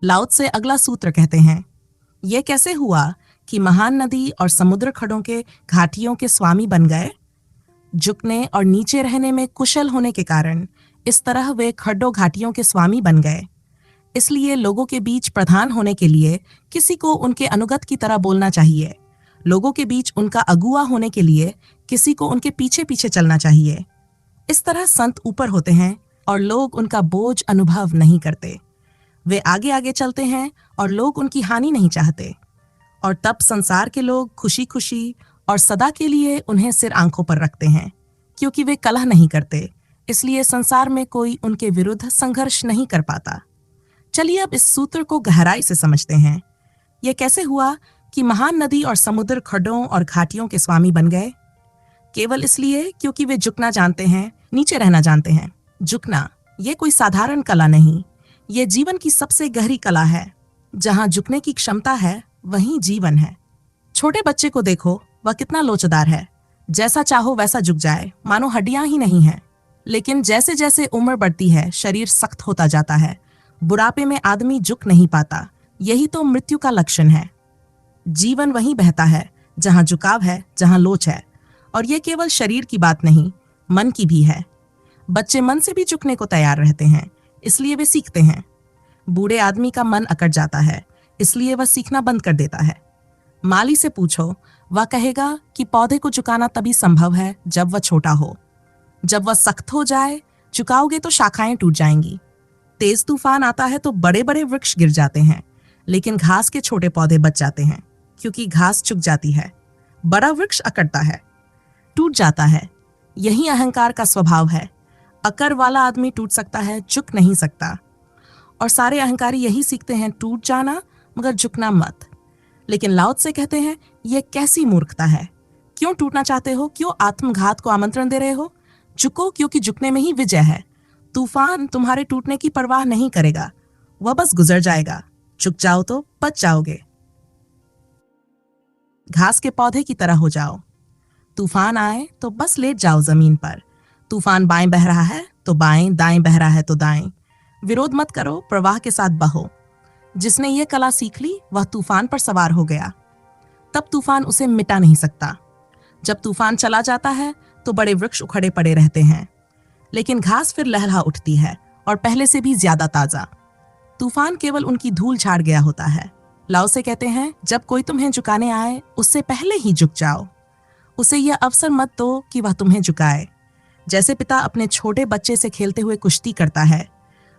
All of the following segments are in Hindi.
लाओ त्से अगला सूत्र कहते हैं, यह कैसे हुआ कि महान नदी और समुद्र खड़ों के घाटियों के स्वामी बन गए? झुकने और नीचे रहने में कुशल होने के कारण इस तरह वे खड्डों घाटियों के स्वामी बन गए। इसलिए लोगों के बीच प्रधान होने के लिए किसी को उनके अनुगत की तरह बोलना चाहिए। लोगों के बीच उनका अगुआ होने के लिए किसी को उनके पीछे पीछे चलना चाहिए। इस तरह संत ऊपर होते हैं और लोग उनका बोझ अनुभव नहीं करते। वे आगे आगे चलते हैं और लोग उनकी हानि नहीं चाहते। और तब संसार के लोग खुशी खुशी और सदा के लिए उन्हें सिर आंखों पर रखते हैं, क्योंकि वे कलह नहीं करते। इसलिए संसार में कोई उनके विरुद्ध संघर्ष नहीं कर पाता। चलिए अब इस सूत्र को गहराई से समझते हैं। यह कैसे हुआ कि महान नदी और समुद्र खड्डों और घाटियों के स्वामी बन गए? केवल इसलिए क्योंकि वे झुकना जानते हैं, नीचे रहना जानते हैं। झुकना ये कोई साधारण कला नहीं, ये जीवन की सबसे गहरी कला है। जहां झुकने की क्षमता है वहीं जीवन है। छोटे बच्चे को देखो, वह कितना लोचदार है। जैसा चाहो वैसा झुक जाए, मानो हड्डियां ही नहीं है। लेकिन जैसे जैसे उम्र बढ़ती है, शरीर सख्त होता जाता है। बुढ़ापे में आदमी झुक नहीं पाता। यही तो मृत्यु का लक्षण है। जीवन वहीं बहता है जहां झुकाव है, जहां लोच है। और यह केवल शरीर की बात नहीं, मन की भी है। बच्चे मन से भी झुकने को तैयार रहते हैं, इसलिए वे सीखते हैं। बूढ़े आदमी का मन अकड़ जाता है, इसलिए वह सीखना बंद कर देता है। माली से पूछो, वह कहेगा कि पौधे को झुकाना तभी संभव है जब वह छोटा हो। जब वह सख्त हो जाए, झुकाओगे तो शाखाएं टूट जाएंगी। तेज तूफान आता है तो बड़े बड़े वृक्ष गिर जाते हैं, लेकिन घास के छोटे पौधे बच जाते हैं, क्योंकि घास झुक जाती है। बड़ा वृक्ष अकड़ता है, टूट जाता है। यही अहंकार का स्वभाव है। अकड़ वाला आदमी टूट सकता है, झुक नहीं सकता। और सारे अहंकारी यही सीखते हैं, टूट जाना मगर झुकना मत। लेकिन लाओ त्से कहते हैं, यह कैसी मूर्खता है। क्यों टूटना चाहते हो? क्यों आत्मघात को आमंत्रण दे रहे हो? झुको, क्योंकि झुकने में ही विजय है। तूफान तुम्हारे टूटने की परवाह नहीं करेगा, वह बस गुजर जाएगा। झुक जाओ तो बच जाओगे। घास के पौधे की तरह हो जाओ। तूफान आए तो बस लेट जाओ जमीन पर। तूफान बाएं बह रहा है तो बाएं, दाएं बह रहा है तो दाएं। विरोध मत करो, प्रवाह के साथ बहो। जिसने ये कला सीख ली वह तूफान पर सवार हो गया। तब तूफान उसे मिटा नहीं सकता। जब तूफान चला जाता है तो बड़े वृक्ष उखड़े पड़े रहते हैं, लेकिन घास फिर लहलहा उठती है और पहले से भी ज्यादा ताजा। तूफान केवल उनकी धूल झाड़ गया होता है। लाओ से कहते हैं, जब कोई तुम्हें झुकाने आए उससे पहले ही झुक जाओ। उसे यह अवसर मत दो कि वह तुम्हें झुकाए। जैसे पिता अपने छोटे बच्चे से खेलते हुए कुश्ती करता है।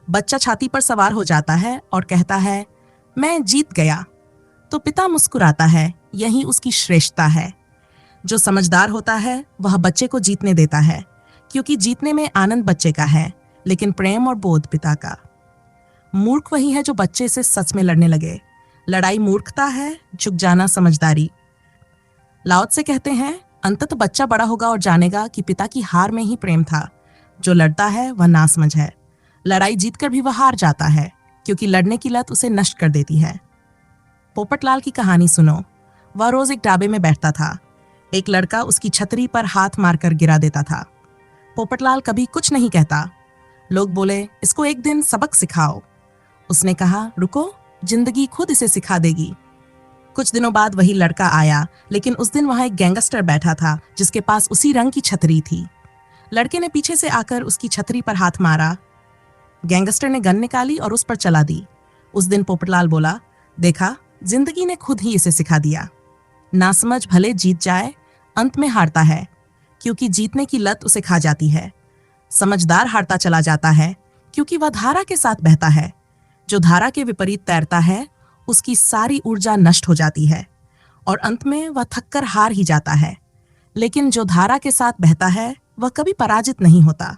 बच्चा छाती पर सवार हो जाता है और कहता है, मैं जीत गया। तो पिता मुस्कुराता है, यही उसकी श्रेष्ठता है। जो समझदार होता है वह बच्चे को जीतने देता है, क्योंकि जीतने में आनंद बच्चे का है, लेकिन प्रेम और बोध पिता का। मूर्ख वही है जो बच्चे से सच में लड़ने लगे। लड़ाई मूर्खता है, झुक जाना समझदारी। लाओ त्से कहते हैं, अंततः बच्चा बड़ा होगा और जानेगा कि पिता की हार में ही प्रेम था। जो लड़ता है वह नासमझ है। लड़ाई जीतकर भी वह हार जाता है, क्योंकि लड़ने की लत उसे नष्ट कर देती है। पोपटलाल की कहानी सुनो। वह रोज एक ढाबे में बैठता था। एक लड़का उसकी छतरी पर हाथ मारकर गिरा देता था। पोपटलाल कभी कुछ नहीं कहता। लोग बोले, इसको एक दिन सबक सिखाओ। उसने कहा, रुको, जिंदगी खुद इसे सिखा देगी। कुछ दिनों बाद वही लड़का आया, लेकिन उस दिन वहां एक गैंगस्टर बैठा था जिसके पास उसी रंग की छतरी थी। लड़के ने पीछे से आकर उसकी छतरी पर हाथ मारा। गैंगस्टर ने गन निकाली और उस पर चला दी। उस दिन पोपटलाल बोला, देखा, जिंदगी ने खुद ही इसे सिखा दिया। नासमझ भले जीत जाए, अंत में हारता है, क्योंकि जीतने की लत उसे खा जाती है। समझदार हारता चला जाता है, क्योंकि वह धारा के साथ बहता है। जो धारा के विपरीत तैरता है उसकी सारी ऊर्जा नष्ट हो जाती है और अंत में वह थककर हार ही जाता है। लेकिन जो धारा के साथ बहता है वह कभी पराजित नहीं होता,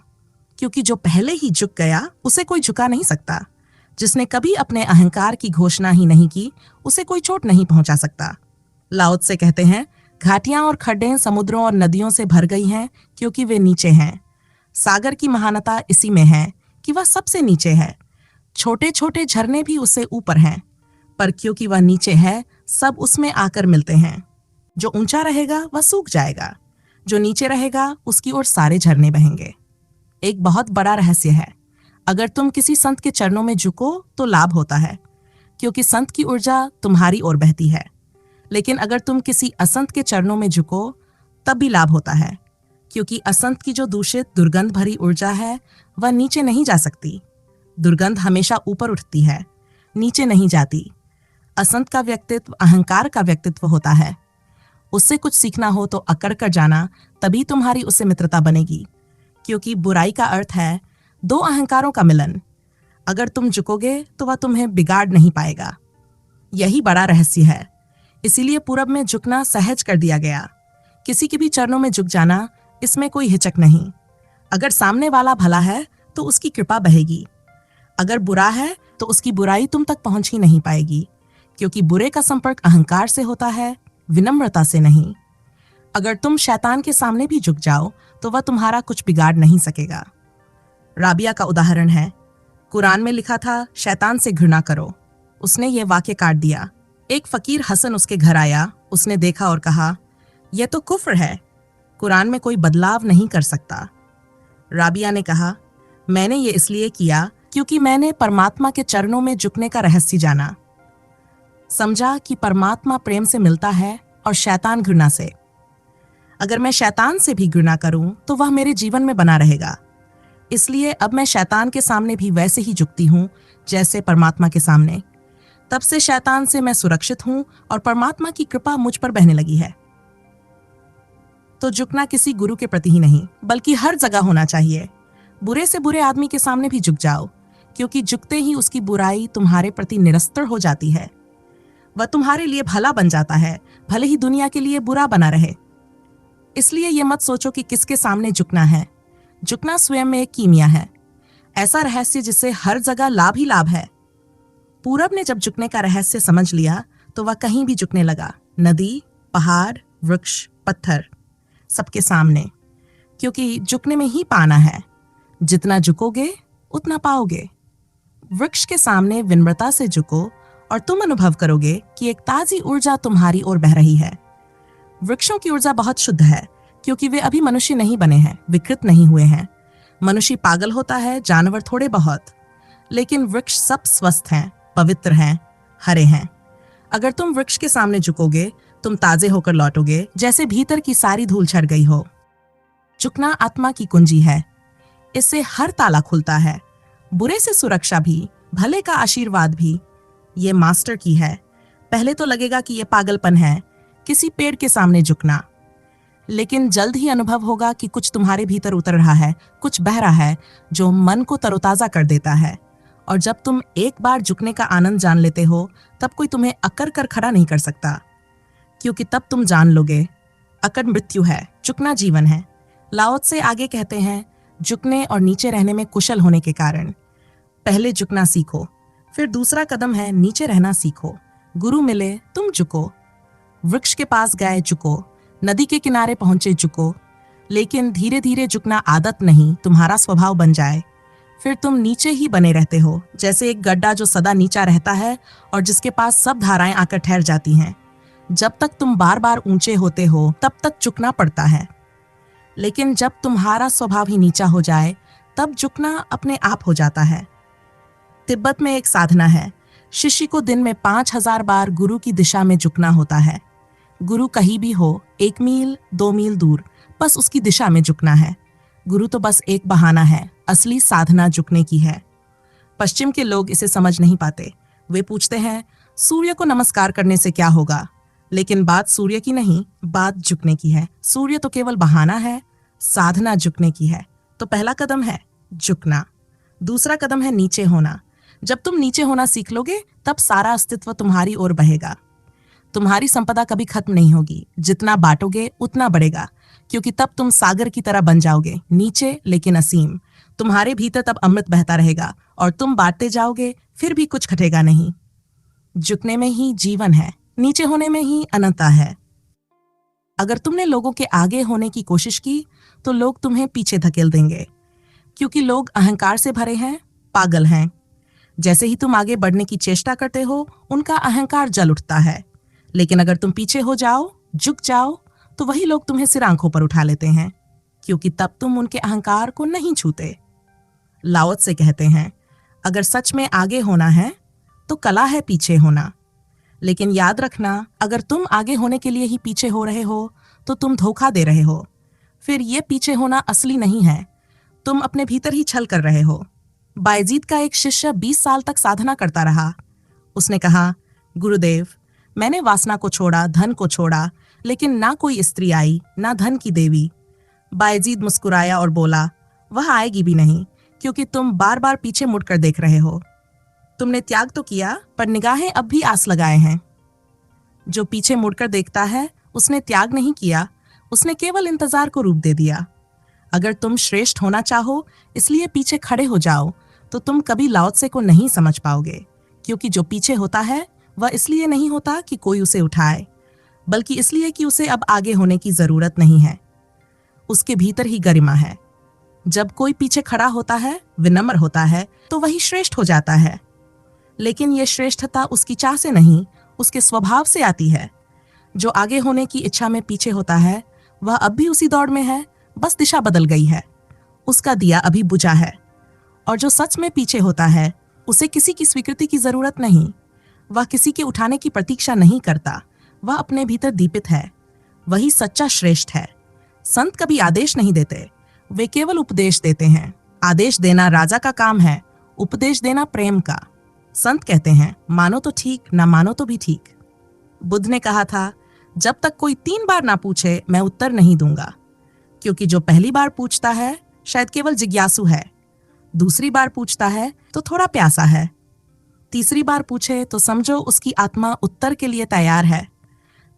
क्योंकि जो पहले ही झुक गया उसे कोई झुका नहीं सकता। जिसने कभी अपने अहंकार की घोषणा ही नहीं की उसे कोई चोट नहीं पहुंचा सकता। लाओ त्से कहते हैं, घाटियां और खड्डें समुद्रों और नदियों से भर गई हैं, क्योंकि वे नीचे हैं। सागर की महानता इसी में है कि वह सबसे नीचे है। छोटे छोटे झरने भी उससे ऊपर हैं, पर क्योंकि वह नीचे है सब उसमें आकर मिलते हैं। जो ऊंचा रहेगा वह सूख जाएगा, जो नीचे रहेगा उसकी ओर सारे झरने बहेंगे। एक बहुत बड़ा रहस्य है। अगर तुम किसी संत के चरणों में झुको तो लाभ होता है। क्योंकि संत की ऊर्जा तुम्हारी ओर बहती है। लेकिन अगर तुम किसी असंत के चरणों में झुको तब भी लाभ होता है, क्योंकि असंत की जो दूषित दुर्गंध भरी ऊर्जा है वह नीचे नहीं जा सकती। दुर्गंध हमेशा ऊपर उठती है, नीचे नहीं जाती। असंत का व्यक्तित्व अहंकार का व्यक्तित्व होता है। उससे कुछ सीखना हो तो अकड़ कर जाना, तभी तुम्हारी उससे मित्रता बनेगी, क्योंकि बुराई का अर्थ है दो अहंकारों का मिलन। अगर तुम झुकोगे तो वह तुम्हें बिगाड़ नहीं पाएगा। यही बड़ा रहस्य है। इसीलिए पूरब में झुकना सहज कर दिया गया। किसी के भी चरणों में झुक जाना, इसमें कोई हिचक नहीं। अगर सामने वाला भला है तो उसकी कृपा बहेगी, अगर बुरा है तो उसकी बुराई तुम तक पहुंच ही नहीं पाएगी, क्योंकि बुरे का संपर्क अहंकार से होता है, विनम्रता से नहीं। अगर तुम शैतान के सामने भी झुक जाओ तो वह तुम्हारा कुछ बिगाड़ नहीं सकेगा। राबिया का उदाहरण है। कुरान में लिखा था शैतान से घृणा करो, उसने ये वाक्य काट दिया। एक फकीर हसन उसके घर आया, उसने देखा और कहा यह तो कुफ्र है, कुरान में कोई बदलाव नहीं कर सकता। राबिया ने कहा मैंने ये इसलिए किया क्योंकि मैंने परमात्मा के चरणों में झुकने का रहस्य जाना। समझा कि परमात्मा प्रेम से मिलता है और शैतान घृणा से। अगर मैं शैतान से भी घृणा करूं तो वह मेरे जीवन में बना रहेगा। इसलिए अब मैं शैतान के सामने भी वैसे ही झुकती हूं जैसे परमात्मा के सामने। तब से शैतान से मैं सुरक्षित हूं और परमात्मा की कृपा मुझ पर बहने लगी है। तो झुकना किसी गुरु के प्रति ही नहीं, बल्कि हर जगह होना चाहिए। बुरे से बुरे आदमी के सामने भी झुक जाओ, क्योंकि झुकते ही उसकी बुराई तुम्हारे प्रति निरस्तर हो जाती है। वह तुम्हारे लिए भला बन जाता है, भले ही दुनिया के लिए बुरा बना रहे। इसलिए यह मत सोचो कि किसके सामने झुकना है। झुकना स्वयं में एक कीमिया है, ऐसा रहस्य जिससे हर जगह लाभ ही लाभ है। पूरब ने जब झुकने का रहस्य समझ लिया तो वह कहीं भी झुकने लगा, नदी, पहाड़, वृक्ष, पत्थर, सबके सामने, क्योंकि झुकने में ही पाना है। जितना झुकोगे उतना पाओगे। वृक्ष के सामने विनम्रता से झुको और तुम अनुभव करोगे कि एक ताजी ऊर्जा तुम्हारी ओर बह रही है। वृक्षों की ऊर्जा बहुत शुद्ध है, क्योंकि वे अभी मनुष्य नहीं बने हैं, विकृत नहीं हुए हैं। मनुष्य पागल होता है, जानवर थोड़े बहुत, लेकिन वृक्ष सब स्वस्थ हैं, पवित्र हैं, हरे हैं। अगर तुम वृक्ष के सामने झुकोगे तुम ताजे होकर लौटोगे, जैसे भीतर की सारी धूल झड़ गई हो। झुकना आत्मा की कुंजी है, इससे हर ताला खुलता है। बुरे से सुरक्षा भी, भले का आशीर्वाद भी, ये मास्टर की है। पहले तो लगेगा कि ये पागलपन है, किसी पेड़ के सामने झुकना, लेकिन जल्द ही अनुभव होगा कि कुछ तुम्हारे भीतर उतर रहा है, कुछ बह रहा है जो मन को तरोताजा कर देता है। और जब तुम एक बार झुकने का आनंद जान लेते हो तब कोई तुम्हें अकड़ कर खड़ा नहीं कर सकता, क्योंकि तब तुम जान लोगे अकड़ मृत्यु है, झुकना जीवन है। लाओ त्से आगे कहते हैं झुकने और नीचे रहने में कुशल होने के कारण पहले झुकना सीखो, फिर दूसरा कदम है नीचे रहना सीखो। गुरु मिले तुम झुको, वृक्ष के पास गए झुको, नदी के किनारे पहुंचे झुको, लेकिन धीरे धीरे झुकना आदत नहीं, तुम्हारा स्वभाव बन जाए, फिर तुम नीचे ही बने रहते हो, जैसे एक गड्ढा जो सदा नीचा रहता है और जिसके पास सब धाराएं आकर ठहर जाती हैं। जब तक तुम बार बार ऊंचे होते हो तब तक झुकना पड़ता है, लेकिन जब तुम्हारा स्वभाव ही नीचा हो जाए तब झुकना अपने आप हो जाता है। तिब्बत में एक साधना है, शिष्य को दिन में 5000 बार गुरु की दिशा में झुकना होता है। गुरु कहीं भी हो, 1 मील 2 मील दूर, बस उसकी दिशा में झुकना है। गुरु तो बस एक बहाना है, असली साधना झुकने की है। पश्चिम के लोग इसे समझ नहीं पाते। वे पूछते हैं सूर्य को नमस्कार करने से क्या होगा, लेकिन बात सूर्य की नहीं, बात झुकने की है। सूर्य तो केवल बहाना है, साधना झुकने की है। तो पहला कदम है झुकना, दूसरा कदम है नीचे होना। जब तुम नीचे होना सीख लोगे तब सारा अस्तित्व तुम्हारी ओर बहेगा। तुम्हारी संपदा कभी खत्म नहीं होगी, जितना बांटोगे उतना बढ़ेगा, क्योंकि तब तुम सागर की तरह बन जाओगे, नीचे लेकिन असीम। तुम्हारे भीतर तब अमृत बहता रहेगा और तुम बांटते जाओगे, फिर भी कुछ घटेगा नहीं। झुकने में ही जीवन है, नीचे होने में ही अनंतता है। अगर तुमने लोगों के आगे होने की कोशिश की तो लोग तुम्हें पीछे धकेल देंगे, क्योंकि लोग अहंकार से भरे हैं, पागल हैं। जैसे ही तुम आगे बढ़ने की चेष्टा करते हो उनका अहंकार जल उठता है, लेकिन अगर तुम पीछे हो जाओ, झुक जाओ, तो वही लोग तुम्हें सिर आंखों पर उठा लेते हैं, क्योंकि तब तुम उनके अहंकार को नहीं छूते। लाओ त्से कहते हैं अगर सच में आगे होना है तो कला है पीछे होना। लेकिन याद रखना, अगर तुम आगे होने के लिए ही पीछे हो रहे हो तो तुम धोखा दे रहे हो। फिर ये पीछे होना असली नहीं है, तुम अपने भीतर ही छल कर रहे हो। बायजीद का एक शिष्य 20 साल तक साधना करता रहा। उसने कहा, गुरुदेव, मैंने वासना को छोड़ा, धन को छोड़ा, लेकिन ना कोई स्त्री आई, ना धन की देवी। बायजीद मुस्कुराया और बोला, वह आएगी भी नहीं, क्योंकि तुम बार बार पीछे मुड़कर देख रहे हो। तुमने त्याग तो किया, पर निगाहें अब भी आस लगाए हैं। जो पीछे मुड़कर देखता है उसने त्याग नहीं किया, उसने केवल इंतजार को रूप दे दिया। अगर तुम श्रेष्ठ होना चाहो इसलिए पीछे खड़े हो जाओ तो तुम कभी लाओ त्से को नहीं समझ पाओगे, क्योंकि जो पीछे होता है वह इसलिए नहीं होता कि कोई उसे उठाए, बल्कि इसलिए कि उसे अब आगे होने की जरूरत नहीं है। उसके भीतर ही गरिमा है। जब कोई पीछे खड़ा होता है, विनम्र होता है, तो वही श्रेष्ठ हो जाता है। लेकिन यह श्रेष्ठता उसकी चाह से नहीं, उसके स्वभाव से आती है। जो आगे होने की इच्छा में पीछे होता है वह अब भी उसी दौड़ में है, बस दिशा बदल गई है। उसका दिया अभी बुझा है। और जो सच में पीछे होता है उसे किसी की स्वीकृति की जरूरत नहीं, वह किसी के उठाने की प्रतीक्षा नहीं करता, वह अपने भीतर दीपित है। वही सच्चा श्रेष्ठ है। संत कभी आदेश नहीं देते, वे केवल उपदेश देते हैं। आदेश देना राजा का काम है, उपदेश देना प्रेम का। संत कहते हैं, मानो तो ठीक, ना मानो तो भी ठीक। बुद्ध ने कहा था, जब तक कोई 3 बार ना पूछे मैं उत्तर नहीं दूंगा, क्योंकि जो पहली बार पूछता है शायद केवल जिज्ञासु है, दूसरी बार पूछता है तो थोड़ा प्यासा है, तीसरी बार पूछे तो समझो उसकी आत्मा उत्तर के लिए तैयार है,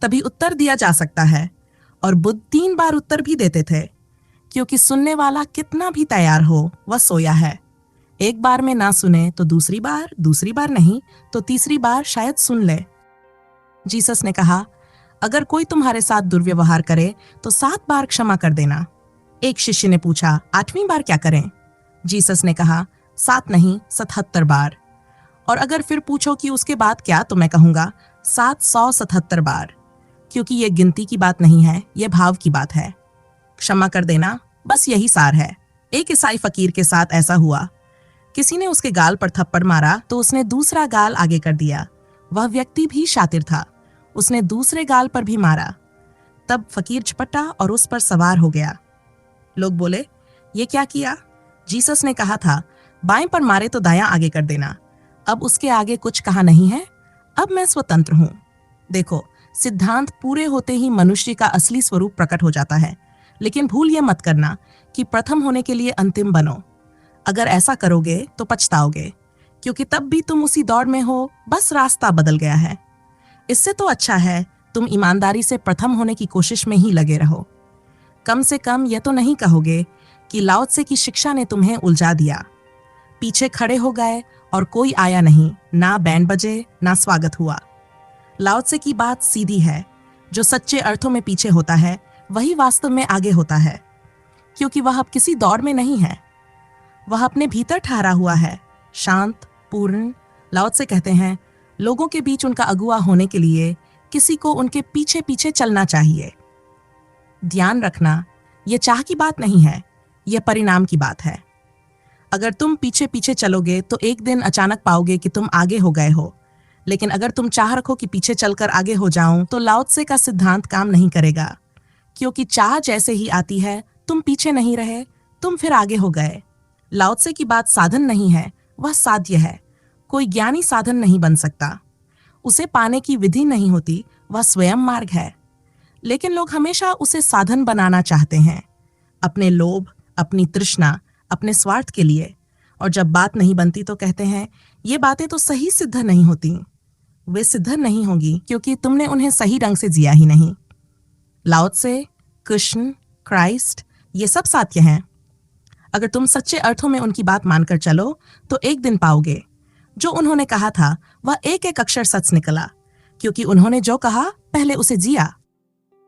तभी उत्तर दिया जा सकता है। और बुद्ध 3 बार उत्तर भी देते थे, क्योंकि सुनने वाला कितना भी तैयार हो वह सोया है। एक बार में ना सुने तो दूसरी बार नहीं तो तीसरी बार शायद सुन ले। जीसस ने कहा, अगर कोई तुम्हारे साथ दुर्व्यवहार करे तो 7 बार क्षमा कर देना। एक शिष्य ने पूछा, 8वीं बार क्या करें? जीसस ने कहा, 7 नहीं 77 बार। और अगर फिर पूछो कि उसके बाद क्या, तो मैं कहूंगा 777 बार, क्योंकि यह गिनती की बात नहीं है, यह भाव की बात है। क्षमा कर देना, बस यही सार है। एक ईसाई फकीर के साथ ऐसा हुआ। किसी ने उसके गाल पर थप्पड़ मारा तो उसने दूसरा गाल आगे कर दिया। वह व्यक्ति भी शातिर था, उसने दूसरे गाल पर भी मारा। तब फकीर झपटा और उस पर सवार हो गया। लोग बोले, ये क्या किया? जीसस ने कहा था, बाएं पर मारे तो दायां आगे कर देना। अब उसके आगे कुछ कहा नहीं है, अब मैं स्वतंत्र हूं। देखो, सिद्धांत पूरे होते ही मनुष्य का असली स्वरूप प्रकट हो जाता है, लेकिन भूल यह मत करना कि प्रथम होने के लिए अंतिम बनो। अगर ऐसा करोगे तो पछताओगे, क्योंकि तब भी तुम उसी दौड़ में हो, बस रास्ता बदल गया है। इससे तो अच्छा है तुम ईमानदारी से प्रथम होने की कोशिश में ही लगे रहो। कम से कम यह तो नहीं कहोगे कि लाओ त्से की शिक्षा ने तुम्हें उलझा दिया। पीछे खड़े हो गए और कोई आया नहीं, ना बैंड बजे, ना स्वागत हुआ। लाओ त्से की बात सीधी है, जो सच्चे अर्थों में पीछे होता है वही वास्तव में आगे होता है, क्योंकि वह अब किसी दौड़ में नहीं है, वह अपने भीतर ठहरा हुआ है, शांत, पूर्ण। लाओ त्से कहते हैं, लोगों के बीच उनका अगुआ होने के लिए किसी को उनके पीछे पीछे चलना चाहिए। ध्यान रखना, यह चाह की बात नहीं है, यह परिणाम की बात है। अगर तुम पीछे पीछे चलोगे तो एक दिन अचानक पाओगे कि तुम आगे हो गए हो, लेकिन अगर तुम चाह रखो कि पीछे चलकर आगे हो जाऊं तो लाओ त्से का सिद्धांत काम नहीं करेगा, क्योंकि चाह जैसे ही आती है, तुम पीछे नहीं रहे, तुम फिर आगे हो गए। लाओ त्से की बात साधन नहीं है, वह साध्य है। कोई ज्ञानी साधन नहीं बन सकता, उसे पाने की विधि नहीं होती, वह स्वयं मार्ग है। लेकिन लोग हमेशा उसे साधन बनाना चाहते हैं, अपने लोभ, अपनी तृष्णा, अपने स्वार्थ के लिए। और जब बात नहीं बनती तो कहते हैं, ये बातें तो सही सिद्ध नहीं होती। वे सिद्ध नहीं होंगी क्योंकि तुमने उन्हें सही ढंग से जिया ही नहीं। लाओ त्से, कृष्ण, क्राइस्ट, ये सब सात्य हैं। अगर तुम सच्चे अर्थों में उनकी बात मानकर चलो तो एक दिन पाओगे जो उन्होंने कहा था वह एक एक अक्षर सच निकला, क्योंकि उन्होंने जो कहा पहले उसे जिया।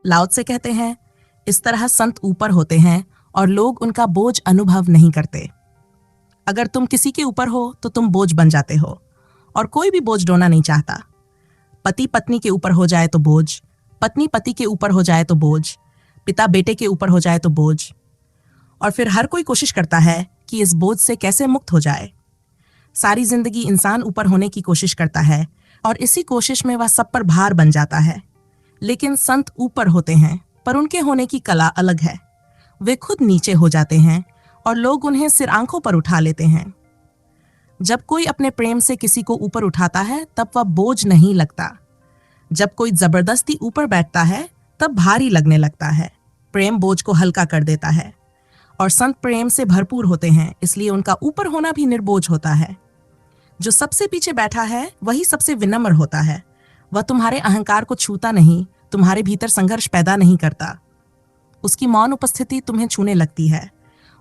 लाओ त्से कहते हैं, इस तरह संत ऊपर होते हैं और लोग उनका बोझ अनुभव नहीं करते। अगर तुम किसी के ऊपर हो तो तुम बोझ बन जाते हो, और कोई भी बोझ ढोना नहीं चाहता। पति पत्नी के ऊपर हो जाए तो बोझ, पत्नी पति के ऊपर हो जाए तो बोझ, पिता बेटे के ऊपर हो जाए तो बोझ, और फिर हर कोई कोशिश करता है कि इस बोझ से कैसे मुक्त हो जाए। सारी जिंदगी इंसान ऊपर होने की कोशिश करता है और इसी कोशिश में वह सब पर भार बन जाता है। लेकिन संत ऊपर होते हैं, पर उनके होने की कला अलग है। वे खुद नीचे हो जाते हैं और लोग उन्हें सिर आंखों पर उठा लेते हैं। जब कोई अपने प्रेम से किसी को ऊपर उठाता है तब वह बोझ नहीं लगता। जब कोई जबरदस्ती ऊपर बैठता है तब भारी लगने लगता है। प्रेम बोझ को हल्का कर देता है और संत प्रेम से भरपूर होते हैं, इसलिए उनका ऊपर होना भी निर्बोझ होता है। जो सबसे पीछे बैठा है वही सबसे विनम्र होता है। वह तुम्हारे अहंकार को छूता नहीं, तुम्हारे भीतर संघर्ष पैदा नहीं करता। उसकी मौन उपस्थिति तुम्हें छूने लगती है।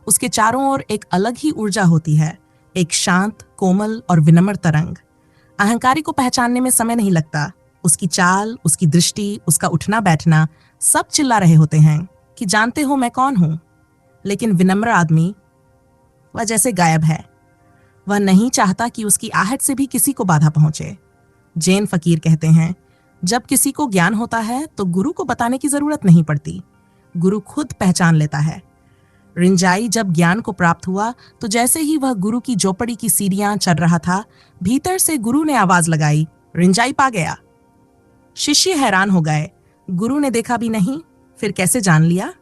उसके चारों ओर एक अलग ही ऊर्जा होती है, एक शांत, कोमल और विनम्र तरंग। अहंकारी को पहचानने में समय नहीं लगता। उसकी चाल, उसकी दृष्टि, उसका उठना बैठना सब चिल्ला रहे होते हैं कि जानते हो मैं कौन हूं। लेकिन विनम्र आदमी, वह जैसे गायब है। वह नहीं चाहता कि उसकी आहट से भी किसी को बाधा पहुंचे। जैन फकीर कहते हैं, जब किसी को ज्ञान होता है तो गुरु को बताने की जरूरत नहीं पड़ती, गुरु खुद पहचान लेता है। रिंजाई जब ज्ञान को प्राप्त हुआ तो जैसे ही वह गुरु की झोपड़ी की सीढ़ियां चढ़ रहा था, भीतर से गुरु ने आवाज लगाई, रिंजाई पा गया। शिष्य हैरान हो गए। गुरु ने देखा भी नहीं, फिर कैसे जान लिया?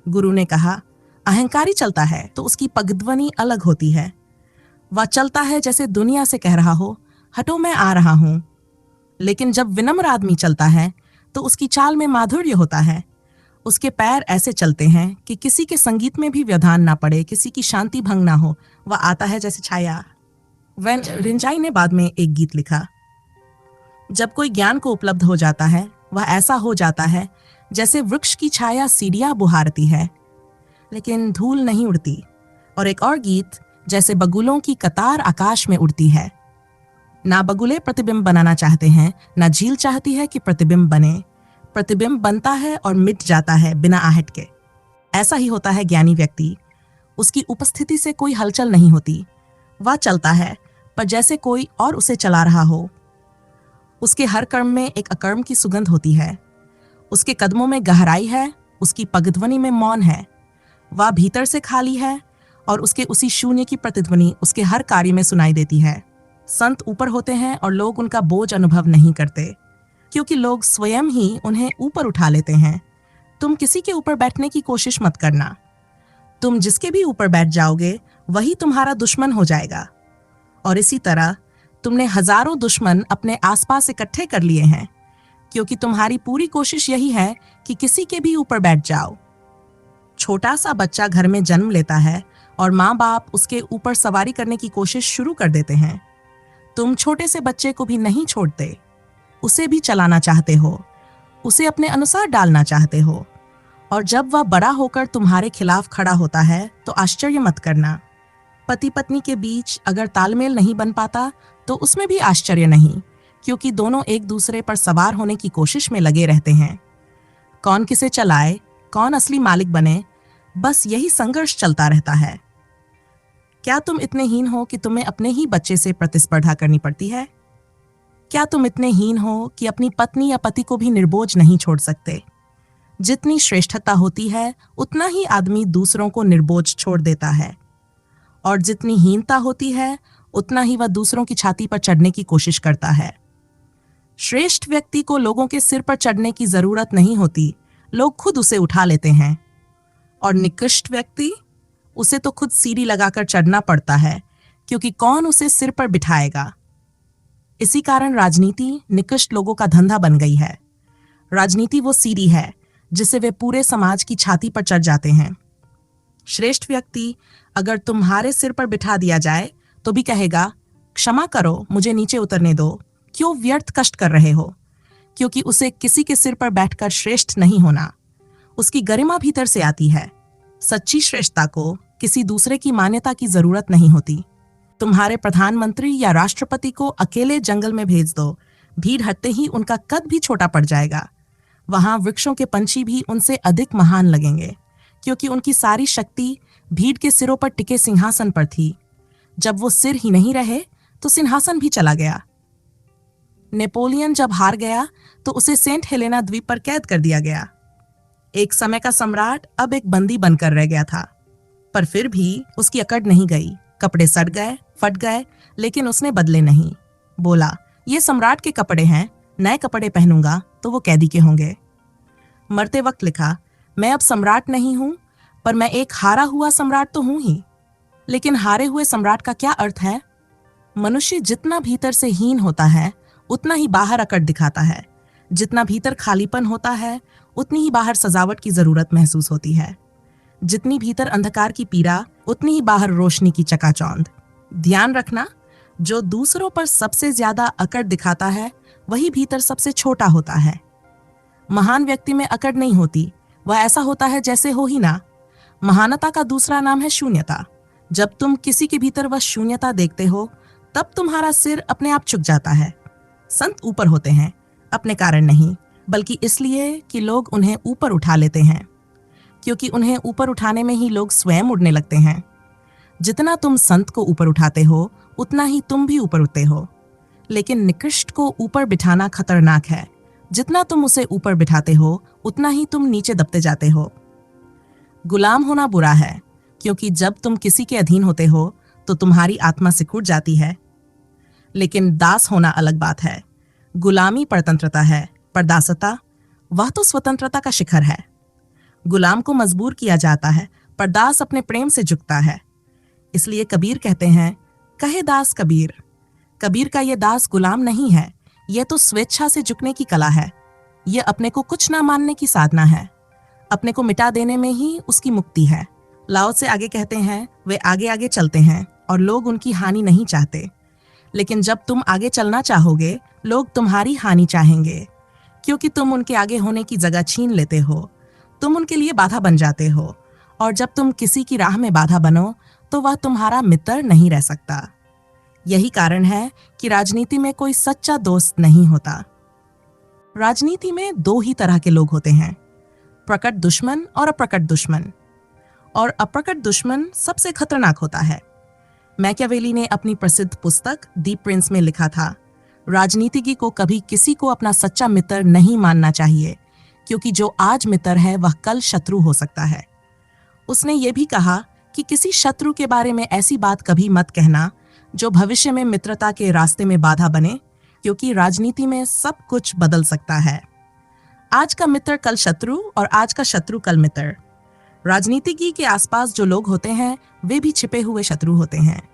गुरु ने कहा, अहंकारी चलता है तो उसकी पगध्वनि अलग होती है। वह चलता है जैसे दुनिया से कह रहा हो, हटो मैं आ रहा हूं। लेकिन जब विनम्र आदमी चलता है तो उसकी चाल में माधुर्य होता है। उसके पैर ऐसे चलते हैं कि किसी के संगीत में भी व्यवधान ना पड़े, किसी की शांति भंग ना हो। वह आता है जैसे छाया। रिंजाई ने बाद में एक गीत लिखा, जब कोई ज्ञान को उपलब्ध हो जाता है वह ऐसा हो जाता है जैसे वृक्ष की छाया सीढ़ियां बुहारती है लेकिन धूल नहीं उड़ती। और एक और गीत, जैसे बगुलों की कतार आकाश में उड़ती है। ना बगुले प्रतिबिंब बनाना चाहते हैं, ना झील चाहती है कि प्रतिबिंब बने। प्रतिबिंब बनता है और मिट जाता है बिना आहट के। ऐसा ही होता है ज्ञानी व्यक्ति। उसकी उपस्थिति से कोई हलचल नहीं होती। वह चलता है पर जैसे कोई और उसे चला रहा हो। उसके हर कर्म में एक अकर्म की सुगंध होती है। उसके कदमों में गहराई है, उसकी पगध्वनि में मौन है। वह भीतर से खाली है और उसके उसी शून्य की प्रतिध्वनि उसके हर कार्य में सुनाई देती है। संत ऊपर होते हैं और लोग उनका बोझ अनुभव नहीं करते, क्योंकि लोग स्वयं ही उन्हें ऊपर उठा लेते हैं। तुम किसी के ऊपर बैठने की कोशिश मत करना। तुम जिसके भी ऊपर बैठ जाओगे वही तुम्हारा दुश्मन हो जाएगा। और इसी तरह तुमने हजारों दुश्मन अपने आसपास इकट्ठे कर लिए हैं, क्योंकि तुम्हारी पूरी कोशिश यही है कि किसी के भी ऊपर बैठ जाओ। छोटा सा बच्चा घर में जन्म लेता है और माँ बाप उसके ऊपर सवारी करने की कोशिश शुरू कर देते हैं। तुम छोटे से बच्चे को भी नहीं छोड़ते, उसे भी चलाना चाहते हो, उसे अपने अनुसार डालना चाहते हो। और जब वह बड़ा होकर तुम्हारे खिलाफ खड़ा होता है तो आश्चर्य मत करना। पति पत्नी के बीच अगर तालमेल नहीं बन पाता तो उसमें भी आश्चर्य नहीं, क्योंकि दोनों एक दूसरे पर सवार होने की कोशिश में लगे रहते हैं। कौन किसे चलाए, कौन असली मालिक बने, बस यही संघर्ष चलता रहता है। क्या तुम इतने हीन हो कि तुम्हें अपने ही बच्चे से प्रतिस्पर्धा करनी पड़ती है? क्या तुम इतने हीन हो कि अपनी पत्नी या पति को भी निर्बोझ नहीं छोड़ सकते? जितनी श्रेष्ठता होती है उतना ही आदमी दूसरों को निर्बोझ छोड़ देता है, और जितनी हीनता होती है उतना ही वह दूसरों की छाती पर चढ़ने की कोशिश करता है। श्रेष्ठ व्यक्ति को लोगों के सिर पर चढ़ने की जरूरत नहीं होती, लोग खुद उसे उठा लेते हैं। और निकृष्ट व्यक्ति, उसे तो खुद सीढ़ी लगाकर चढ़ना पड़ता है, क्योंकि कौन उसे सिर पर बिठाएगा। इसी कारण राजनीति निकृष्ट लोगों का धंधा बन गई है। राजनीति वो सीढ़ी है जिसे वे पूरे समाज की छाती पर चढ़ जाते हैं। श्रेष्ठ व्यक्ति अगर तुम्हारे सिर पर बिठा दिया जाए तो भी कहेगा, क्षमा करो, मुझे नीचे उतरने दो, क्यों व्यर्थ कष्ट कर रहे हो? क्योंकि उसे किसी के सिर पर बैठकर श्रेष्ठ नहीं होना। उसकी गरिमा भीतर से आती है। सच्ची श्रेष्ठता को किसी दूसरे की मान्यता की जरूरत नहीं होती। तुम्हारे प्रधानमंत्री या राष्ट्रपति को अकेले जंगल में भेज दो, भीड़ हटते ही उनका कद भी छोटा पड़ जाएगा। वहां वृक्षों के पंछी भी उनसे अधिक महान लगेंगे, क्योंकि उनकी सारी शक्ति भीड़ के सिरों पर टिके सिंहासन पर थी। जब वो सिर ही नहीं रहे तो सिंहासन भी चला गया। नेपोलियन जब हार गया तो उसे सेंट हेलेना द्वीप पर कैद कर दिया गया। एक समय का सम्राट अब एक बंदी बनकर रह गया था, पर फिर भी उसकी अकड़ नहीं गई। कपड़े सड़ गए, फट गए, लेकिन उसने बदले नहीं। बोला, ये सम्राट के कपड़े हैं, नए कपड़े पहनूंगा तो वो कैदी के होंगे। मरते वक्त लिखा, मैं अब सम्राट नहीं हूं, पर मैं एक हारा हुआ सम्राट तो हूं ही। लेकिन हारे हुए सम्राट का क्या अर्थ है? मनुष्य जितना भीतर से हीन होता है, उतना ही बाहर अकड़ दिखाता है। जितना भीतर खालीपन होता है, उतनी ही बाहर सजावट की जरूरत महसूस होती है। जितनी भीतर अंधकार की पीड़ा, उतनी ही बाहर रोशनी की चकाचौंध। ध्यान रखना, जो दूसरों पर सबसे ज्यादा अकड़ दिखाता है, वही भीतर सबसे छोटा होता है। महान व्यक्ति में अकड़ नहीं होती, वह ऐसा होता है जैसे हो ही ना। महानता का दूसरा नाम है शून्यता। जब तुम किसी के भीतर वह शून्यता देखते हो, तब तुम्हारा सिर अपने आप झुक जाता है। संत ऊपर होते हैं, अपने कारण नहीं, बल्कि इसलिए कि लोग उन्हें ऊपर उठा लेते हैं, क्योंकि उन्हें ऊपर उठाने में ही लोग स्वयं उड़ने लगते हैं। जितना तुम संत को ऊपर उठाते हो, उतना ही तुम भी ऊपर उठते हो। लेकिन निकृष्ट को ऊपर बिठाना खतरनाक है। जितना तुम उसे ऊपर बिठाते हो, उतना ही तुम नीचे दबते जाते हो। गुलाम होना बुरा है, क्योंकि जब तुम किसी के अधीन होते हो तो तुम्हारी आत्मा सिकुड़ जाती है। लेकिन दास होना अलग बात है। गुलामी परतंत्रता है, पर दासता, वह तो स्वतंत्रता का शिखर है। गुलाम को मजबूर किया जाता है, पर दास अपने प्रेम से झुकता है। इसलिए कबीर कहते हैं, कहे दास कबीर। कबीर का ये दास गुलाम नहीं है, यह तो स्वेच्छा से झुकने की कला है। यह अपने को कुछ ना मानने की साधना है। अपने को मिटा देने में ही उसकी मुक्ति है। लाओ से आगे कहते हैं, वे आगे आगे चलते हैं और लोग उनकी हानि नहीं चाहते। लेकिन जब तुम आगे चलना चाहोगे, लोग तुम्हारी हानि चाहेंगे, क्योंकि तुम उनके आगे होने की जगह छीन लेते हो। तुम उनके लिए बाधा बन जाते हो, और जब तुम किसी की राह में बाधा बनो, तो वह तुम्हारा मित्र नहीं रह सकता। यही कारण है कि राजनीति में कोई सच्चा दोस्त नहीं होता। राजनीति में दो ही तरह के लोग होते हैं, प्रकट दुश्मन और अप्रकट दुश्मन। और अप्रकट दुश्मन सबसे खतरनाक होता है। मैकियावेली ने अपनी प्रसिद्ध पुस्तक दी प्रिंस में लिखा था, राजनीतिज्ञ को कभी किसी को अपना सच्चा मित्र नहीं मानना चाहिए, क्योंकि जो आज मित्र है वह कल शत्रु हो सकता है। उसने ये भी कहा कि किसी शत्रु के बारे में ऐसी बात कभी मत कहना जो भविष्य में मित्रता के रास्ते में बाधा बने, क्योंकि राजनीति में सब कुछ बदल सकता है। आज का मित्र कल शत्रु और आज का शत्रु कल मित्र। राजनीतिज्ञ के आसपास जो लोग होते हैं, वे भी छिपे हुए शत्रु होते हैं।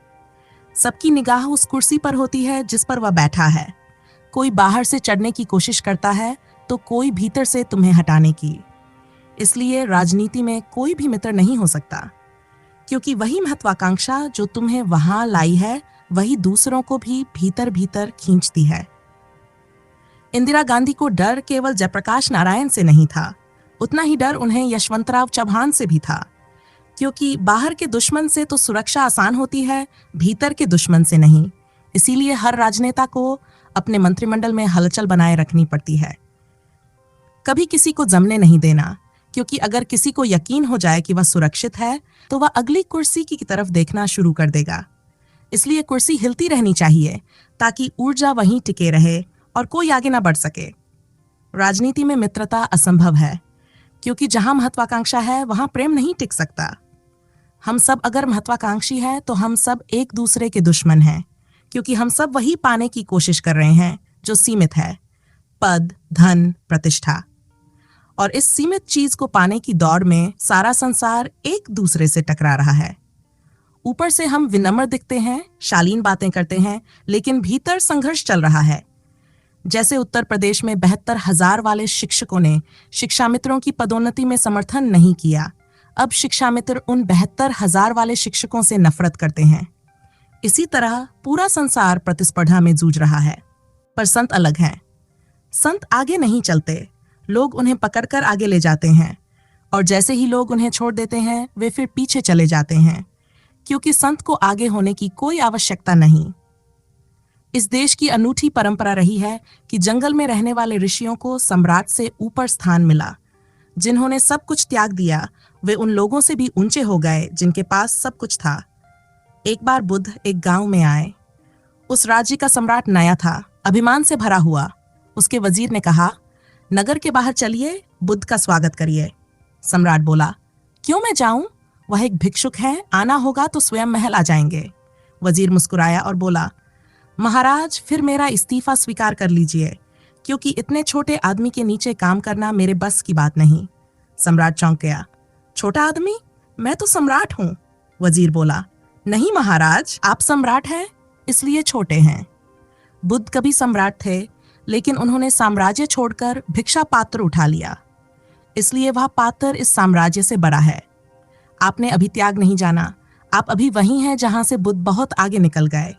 सबकी निगाह उस कुर्सी पर होती है जिस पर वह बैठा है। कोई बाहर से चढ़ने की कोशिश करता है, तो कोई भीतर से तुम्हें हटाने की। इसलिए राजनीति में कोई भी मित्र नहीं हो सकता, क्योंकि वही महत्वाकांक्षा जो तुम्हें वहां लाई है, वही दूसरों को भी भीतर भीतर खींचती है। इंदिरा गांधी को डर केवल जयप्रकाश नारायण से नहीं था, उतना ही डर उन्हें यशवंतराव चौहान से भी था, क्योंकि बाहर के दुश्मन से तो सुरक्षा आसान होती है, भीतर के दुश्मन से नहीं। इसीलिए हर राजनेता को अपने मंत्रिमंडल में हलचल बनाए रखनी पड़ती है। कभी किसी को जमने नहीं देना, क्योंकि अगर किसी को यकीन हो जाए कि वह सुरक्षित है, तो वह अगली कुर्सी की तरफ देखना शुरू कर देगा। इसलिए कुर्सी हिलती रहनी चाहिए, ताकि ऊर्जा वहीं टिके रहे और कोई आगे ना बढ़ सके। राजनीति में मित्रता असंभव है, क्योंकि जहां महत्वाकांक्षा है, वहां प्रेम नहीं टिक सकता। हम सब अगर महत्वाकांक्षी हैं, तो हम सब एक दूसरे के दुश्मन हैं, क्योंकि हम सब वही पाने की कोशिश कर रहे हैं जो सीमित है, पद, धन, प्रतिष्ठा। और इस सीमित चीज को पाने की दौड़ में सारा संसार एक दूसरे से टकरा रहा है। ऊपर से हम विनम्र दिखते हैं, शालीन बातें करते हैं, लेकिन भीतर संघर्ष चल रहा है। जैसे उत्तर प्रदेश में 72,000 वाले शिक्षकों ने शिक्षा मित्रों की पदोन्नति में समर्थन नहीं किया, अब शिक्षा मित्र उन 72,000 वाले शिक्षकों से नफरत करते हैं। इसी तरह पूरा संसार प्रतिस्पर्धा में जूझ रहा है। पर संत अलग हैं। संत आगे नहीं चलते, लोग उन्हें पकड़कर आगे ले जाते हैं, और जैसे ही लोग उन्हें छोड़ देते हैं, वे फिर पीछे चले जाते हैं, क्योंकि संत को आगे होने की कोई आवश्यकता नहीं। इस देश की अनूठी परंपरा रही है कि जंगल में रहने वाले ऋषियों को सम्राट से ऊपर स्थान मिला। जिन्होंने सब कुछ त्याग दिया, वे उन लोगों से भी ऊंचे हो गए जिनके पास सब कुछ था। एक बार बुद्ध एक गांव में आए। उस राज्य का सम्राट नया था, अभिमान से भरा हुआ। उसके वजीर ने कहा, नगर के बाहर चलिए, बुद्ध का स्वागत करिए। सम्राट बोला, क्यों मैं जाऊं? वह एक भिक्षुक है, आना होगा तो स्वयं महल आ जाएंगे। वजीर मुस्कुराया और बोला, महाराज, फिर मेरा इस्तीफा स्वीकार कर लीजिए, क्योंकि इतने छोटे आदमी के नीचे काम करना मेरे बस की बात नहीं। सम्राट चौंक गया। छोटा आदमी? मैं तो सम्राट हूं। वजीर बोला, नहीं महाराज, आप सम्राट हैं, इसलिए छोटे हैं। बुद्ध कभी सम्राट थे, लेकिन उन्होंने साम्राज्य छोड़कर भिक्षा पात्र उठा लिया, इसलिए वह पात्र इस साम्राज्य से बड़ा है। आपने अभी त्याग नहीं जाना। आप अभी वहीं हैं जहां से बुद्ध बहुत आगे निकल गए।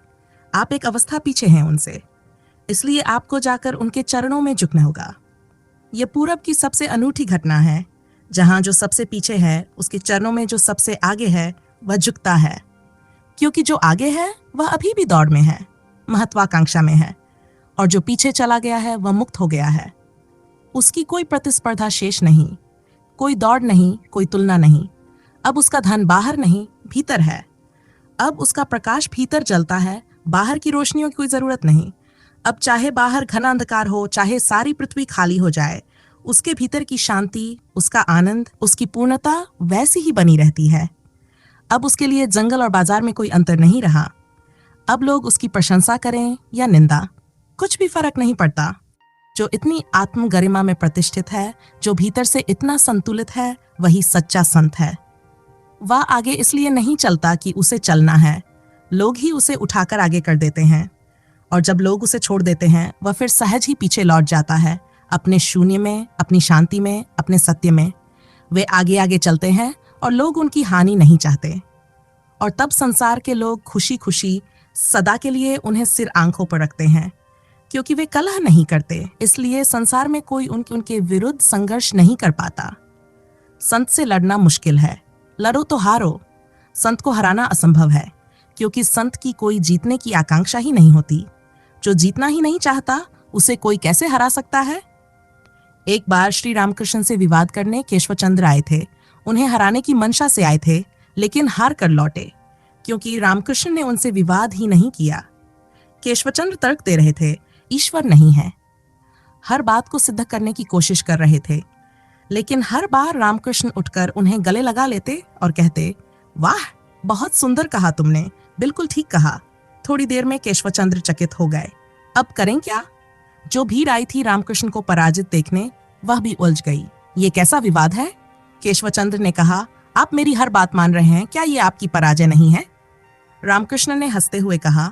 आप एक अवस्था पीछे हैं उनसे, इसलिए आपको जाकर उनके चरणों में झुकना होगा। यह पूरब की सबसे अनूठी घटना है, जहां जो सबसे पीछे है उसके चरणों में जो सबसे आगे है वह झुकता है, क्योंकि जो आगे है वह अभी भी दौड़ में है, महत्वाकांक्षा में है, और जो पीछे चला गया है वह मुक्त हो गया है। उसकी कोई प्रतिस्पर्धा शेष नहीं, कोई दौड़ नहीं, कोई तुलना नहीं। अब उसका धन बाहर नहीं, भीतर है। अब उसका प्रकाश भीतर जलता है, बाहर की रोशनियों की कोई जरूरत नहीं। अब चाहे बाहर घना अंधकार हो, चाहे सारी पृथ्वी खाली हो जाए, उसके भीतर की शांति, उसका आनंद, उसकी पूर्णता वैसी ही बनी रहती है। अब उसके लिए जंगल और बाजार में कोई अंतर नहीं रहा। अब लोग उसकी प्रशंसा करें या निंदा, कुछ भी फर्क नहीं पड़ता। जो इतनी आत्म गरिमा में प्रतिष्ठित है, जो भीतर से इतना संतुलित है, वही सच्चा संत है। वह आगे इसलिए नहीं चलता कि उसे चलना है, लोग ही उसे उठाकर आगे कर देते हैं, और जब लोग उसे छोड़ देते हैं वह फिर सहज ही पीछे लौट जाता है, अपने शून्य में, अपनी शांति में, अपने सत्य में। वे आगे आगे चलते हैं और लोग उनकी हानि नहीं चाहते, और तब संसार के लोग खुशी खुशी सदा के लिए उन्हें सिर आंखों पर रखते हैं, क्योंकि वे कलह नहीं करते। इसलिए संसार में कोई उनके विरुद्ध संघर्ष नहीं कर पाता। संत से लड़ना मुश्किल है, लड़ो तो हारो। संत को हराना असंभव है, क्योंकि संत की कोई जीतने की आकांक्षा ही नहीं होती। जो जीतना ही नहीं चाहता उसे कोई कैसे हरा सकता है? एक बार श्री रामकृष्ण से विवाद करने केशवचंद्र आए थे। उन्हें हराने की मंशा से आए थे, लेकिन हार कर लौटे, क्योंकि रामकृष्ण ने उनसे विवाद ही नहीं किया। केशवचंद्र तर्क दे रहे थे, ईश्वर नहीं है। हर बात को सिद्ध करने की कोशिश कर रहे थे, लेकिन हर बार रामकृष्ण उठकर उन्हें गले लगा लेते और कहते, वाह, बहुत सुंदर कहा तुमने, बिल्कुल ठीक कहा। थोड़ी देर में केशवचंद्र चकित हो गए। अब करें क्या? जो भीड़ आई थी रामकृष्ण को पराजित देखने, वह भी उलझ गई। ये कैसा विवाद है? केशवचंद्र ने कहा, आप मेरी हर बात मान रहे हैं, क्या ये आपकी पराजय नहीं है? रामकृष्ण ने हंसते हुए कहा,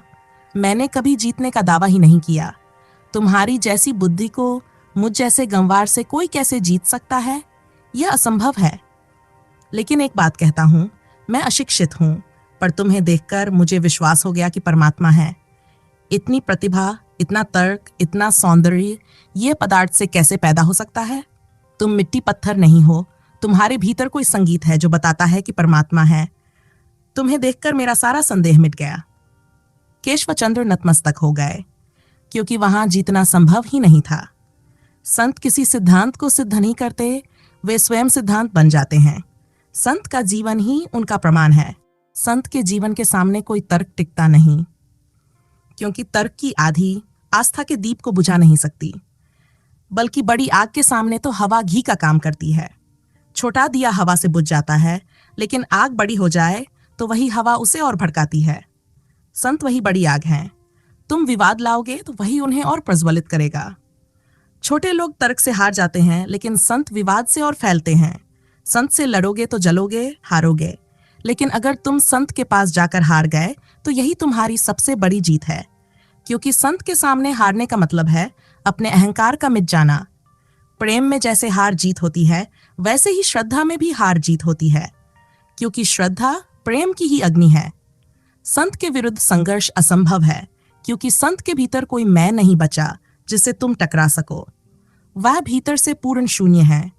मैंने कभी जीतने का दावा ही नहीं किया। तुम्हारी जैसी बुद्धि को मुझ जैसे गंवार से कोई कैसे जीत सकता है? यह असंभव है। लेकिन एक बात कहता हूं, मैं अशिक्षित हूं, पर तुम्हें देखकर मुझे विश्वास हो गया कि परमात्मा है। इतनी प्रतिभा, इतना तर्क, इतना सौंदर्य, यह पदार्थ से कैसे पैदा हो सकता है? तुम मिट्टी पत्थर नहीं हो, तुम्हारे भीतर कोई संगीत है जो बताता है कि परमात्मा है। तुम्हें देखकर मेरा सारा संदेह मिट गया। केशवचंद्र नतमस्तक हो गए, क्योंकि वहां जीतना संभव ही नहीं था। संत किसी सिद्धांत को सिद्ध नहीं करते, वे स्वयं सिद्धांत बन जाते हैं। संत का जीवन ही उनका प्रमाण है। संत के जीवन के सामने कोई तर्क टिकता नहीं, क्योंकि तर्क की आधी आस्था के दीप को बुझा नहीं सकती, बल्कि बड़ी आग के सामने तो हवा घी का काम करती है। छोटा दिया हवा से बुझ जाता है, लेकिन आग बड़ी हो जाए तो वही हवा उसे और भड़काती है। संत वही बड़ी आग हैं। तुम विवाद लाओगे तो वही उन्हें और प्रज्वलित करेगा। छोटे लोग तर्क से हार जाते हैं, लेकिन संत विवाद से और फैलते हैं। संत से लड़ोगे तो जलोगे, हारोगे, लेकिन अगर तुम संत के पास जाकर हार गए तो यही तुम्हारी सबसे बड़ी जीत है, क्योंकि संत के सामने हारने का मतलब है अपने अहंकार का मिट जाना। प्रेम में जैसे हार जीत होती है, वैसे ही श्रद्धा में भी हार जीत होती है, क्योंकि श्रद्धा प्रेम की ही अग्नि है। संत के विरुद्ध संघर्ष असंभव है, क्योंकि संत के भीतर कोई मैं नहीं बचा जिससे तुम टकरा सको। वह भीतर से पूर्ण शून्य है।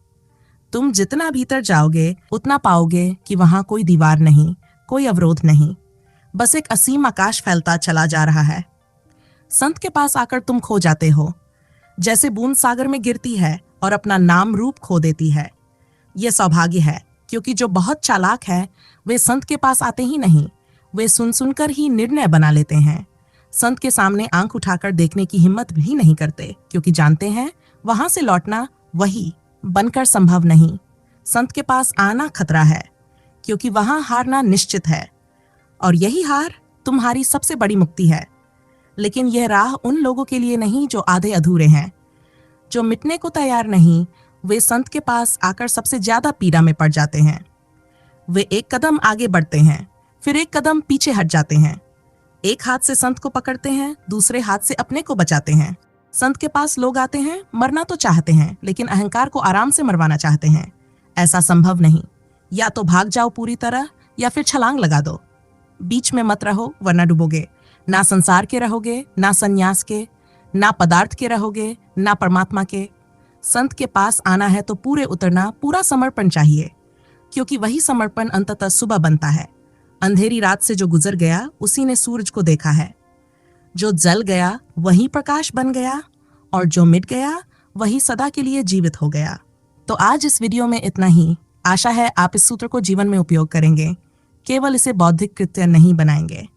तुम जितना भीतर जाओगे उतना पाओगे कि वहां कोई दीवार नहीं, कोई अवरोध नहीं, बस एक असीम आकाश फैलता चला जा रहा है। संत के पास आकर तुम खो जाते हो, जैसे बूंद सागर में गिरती है और अपना नाम रूप खो देती है। यह सौभाग्य है, क्योंकि जो बहुत चालाक है वे संत के पास आते ही नहीं, वे सुन सुनकर ही निर्णय बना लेते हैं। संत के सामने आंख उठाकर देखने की हिम्मत भी नहीं करते, क्योंकि जानते हैं वहां से लौटना वही बनकर संभव नहीं। संत के पास आना खतरा है, क्योंकि वहां हारना निश्चित है, और यही हार तुम्हारी सबसे बड़ी मुक्ति है। लेकिन यह राह उन लोगों के लिए नहीं जो आधे अधूरे हैं। जो मिटने को तैयार नहीं, वे संत के पास आकर सबसे ज्यादा पीड़ा में पड़ जाते हैं। वे एक कदम आगे बढ़ते हैं, फिर एक कदम पीछे हट जाते हैं। एक हाथ से संत को पकड़ते हैं, दूसरे हाथ से अपने को बचाते हैं। संत के पास लोग आते हैं, मरना तो चाहते हैं, लेकिन अहंकार को आराम से मरवाना चाहते हैं। ऐसा संभव नहीं। या तो भाग जाओ पूरी तरह, या फिर छलांग लगा दो। बीच में मत रहो, वरना डूबोगे। ना संसार के रहोगे, ना संन्यास के, ना पदार्थ के रहोगे, ना परमात्मा के। संत के पास आना है तो पूरे उतरना, पूरा समर्पण चाहिए, क्योंकि वही समर्पण अंततः सुबह बनता है। अंधेरी रात से जो गुजर गया, उसी ने सूरज को देखा है। जो जल गया वही प्रकाश बन गया, और जो मिट गया वही सदा के लिए जीवित हो गया। तो आज इस वीडियो में इतना ही। आशा है आप इस सूत्र को जीवन में उपयोग करेंगे, केवल इसे बौद्धिक कृत्य नहीं बनाएंगे।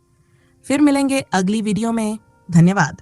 फिर मिलेंगे अगली वीडियो में। धन्यवाद।